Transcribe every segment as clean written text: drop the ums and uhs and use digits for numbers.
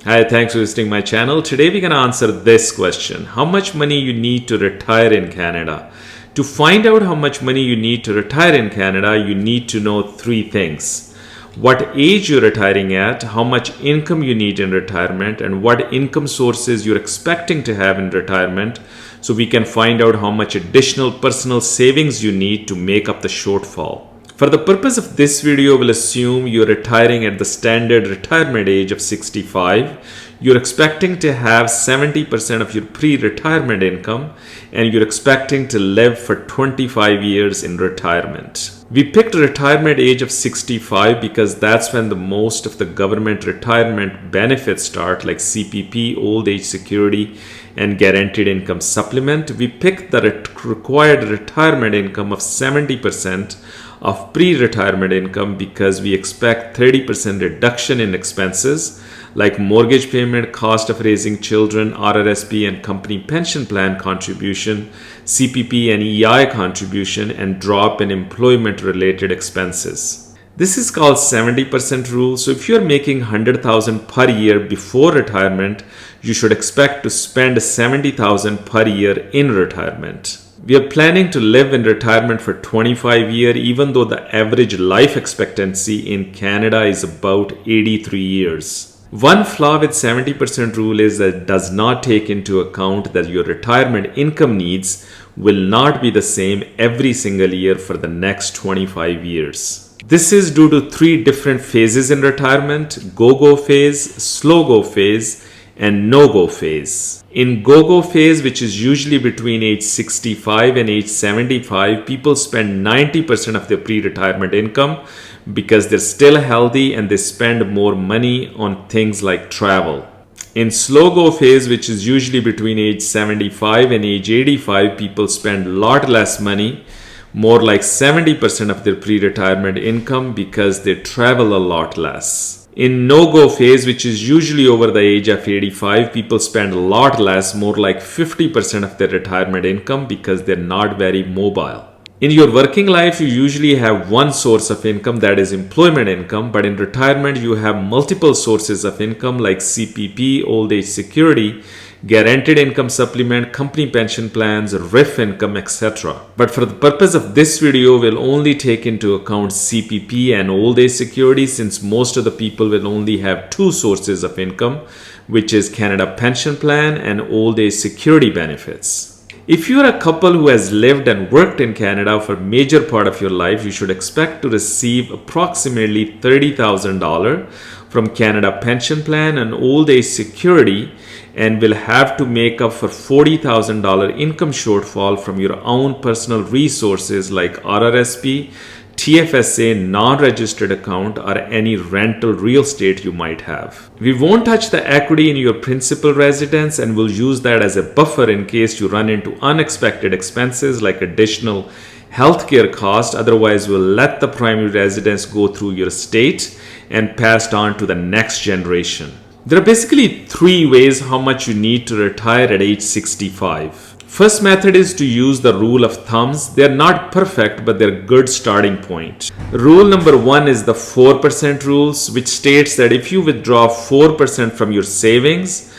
Hi, thanks for visiting my channel. Today we're going to answer this question. How much money you need to retire in Canada? To find out how much money you need to retire in Canada, you need to know three things. What age you're retiring at, how much income you need in retirement, and what income sources you're expecting to have in retirement, so we can find out how much additional personal savings you need to make up the shortfall. For the purpose of this video, we'll assume you're retiring at the standard retirement age of 65. You're expecting to have 70% of your pre-retirement income, and you're expecting to live for 25 years in retirement. We picked retirement age of 65 because that's when the most of the government retirement benefits start, like CPP, old age security, and guaranteed income supplement. We picked the required retirement income of 70% of pre-retirement income because we expect 30% reduction in expenses like mortgage payment, cost of raising children, RRSP and company pension plan contribution, CPP and EI contribution, and drop in employment related expenses. This is called 70% rule. So if you're making $100,000 per year before retirement, you should expect to spend $70,000 per year in retirement. We are planning to live in retirement for 25 years, even though the average life expectancy in Canada is about 83 years. One flaw with 70% rule is that it does not take into account that your retirement income needs will not be the same every single year for the next 25 years. This is due to three different phases in retirement: go-go phase, slow-go phase, and no-go phase. In go-go phase, which is usually between age 65 and age 75, people spend 90% of their pre-retirement income because they're still healthy and they spend more money on things like travel. In slow-go phase, which is usually between age 75 and age 85, people spend a lot less money, more like 70% of their pre-retirement income, because they travel a lot less. In no-go phase, which is usually over the age of 85, people spend a lot less, more like 50% of their retirement income, because they're not very mobile. In your working life, you usually have one source of income, that is employment income, but in retirement, you have multiple sources of income like CPP, old age security, guaranteed income supplement, company pension plans, RIF income, etc. But for the purpose of this video, we'll only take into account CPP and old age security, since most of the people will only have two sources of income, which is Canada Pension Plan and old age security benefits. If you are a couple who has lived and worked in Canada for a major part of your life, you should expect to receive approximately $30,000 from Canada Pension Plan and old age security, and will have to make up for $40,000 income shortfall from your own personal resources like RRSP, TFSA, non-registered account, or any rental real estate you might have. We won't touch the equity in your principal residence, and will use that as a buffer in case you run into unexpected expenses like additional healthcare costs. Otherwise, we'll let the primary residence go through your estate and passed on to the next generation. There are basically three ways how much you need to retire at age 65. First method is to use the rule of thumbs. They're not perfect, but they're a good starting point. Rule number one is the 4% rules, which states that if you withdraw 4% from your savings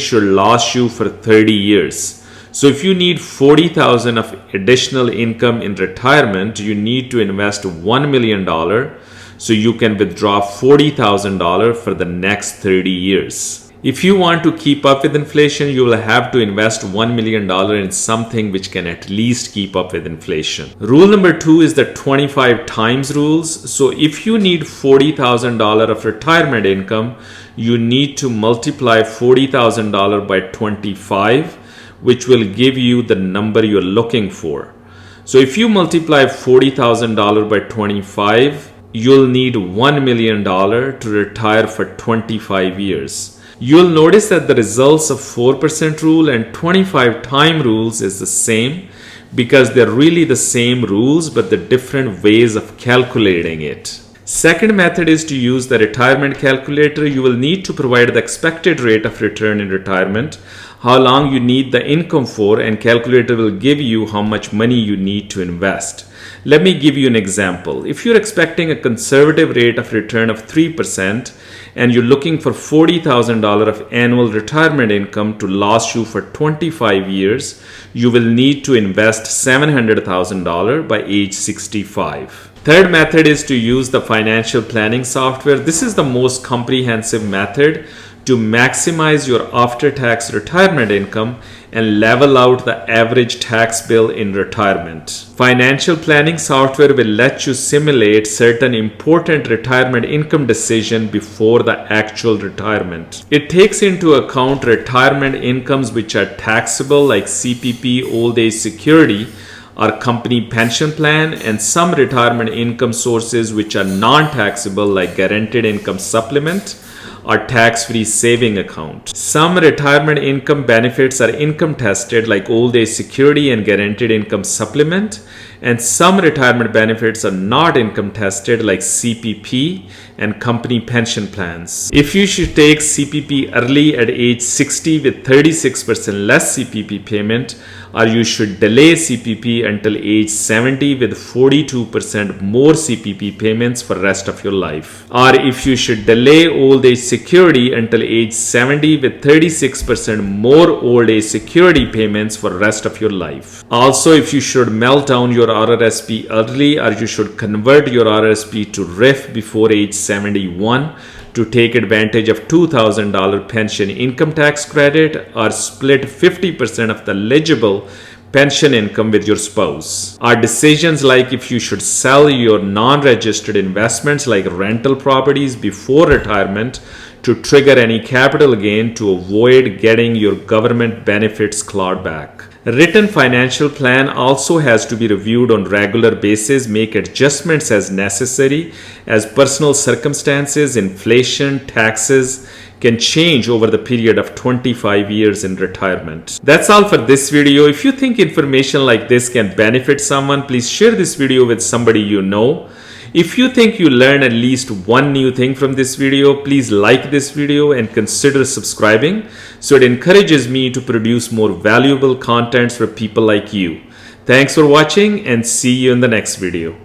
should last you for 30 years. So if you need $40,000 of additional income in retirement, you need to invest $1 million so you can withdraw $40,000 for the next 30 years. If you want to keep up with inflation, you will have to invest $1 million in something which can at least keep up with inflation. Rule number two is the 25 times rules. So if you need $40,000 of retirement income, you need to multiply $40,000 by 25, which will give you the number you're looking for. So if you multiply $40,000 by 25, you'll need $1 million to retire for 25 years. You'll notice that the results of 4% rule and 25 time rules is the same, because they're really the same rules, but the different ways of calculating it. Second method is to use the retirement calculator. You will need to provide the expected rate of return in retirement, how long you need the income for, and calculator will give you how much money you need to invest. Let me give you an example. If you're expecting a conservative rate of return of 3% and you're looking for $40,000 of annual retirement income to last you for 25 years, you will need to invest $700,000 by age 65. Third method is to use the financial planning software. This is the most comprehensive method to maximize your after-tax retirement income and level out the average tax bill in retirement. Financial planning software will let you simulate certain important retirement income decisions before the actual retirement. It takes into account retirement incomes which are taxable like CPP, old age security, or company pension plan, and some retirement income sources which are non-taxable like guaranteed income supplement or tax-free saving account. Some retirement income benefits are income tested like old age security and guaranteed income supplement, and some retirement benefits are not income tested like CPP and company pension plans. If you should take CPP early at age 60 with 36% less CPP payment, or you should delay CPP until age 70 with 42% more CPP payments for rest of your life. Or if you should delay old age security until age 70 with 36% more old age security payments for rest of your life. Also, if you should melt down your RRSP early, or you should convert your RRSP to RIF before age 71 to take advantage of $2,000 pension income tax credit, or split 50% of the eligible pension income with your spouse. Or decisions like if you should sell your non-registered investments like rental properties before retirement to trigger any capital gain to avoid getting your government benefits clawed back. A written financial plan also has to be reviewed on regular basis. Make adjustments as necessary as personal circumstances, inflation, taxes can change over the period of 25 years in retirement. That's all for this video. If you think information like this can benefit someone, please share this video with somebody you know. If you think you learned at least one new thing from this video, please like this video and consider subscribing so it encourages me to produce more valuable contents for people like you. Thanks for watching and see you in the next video.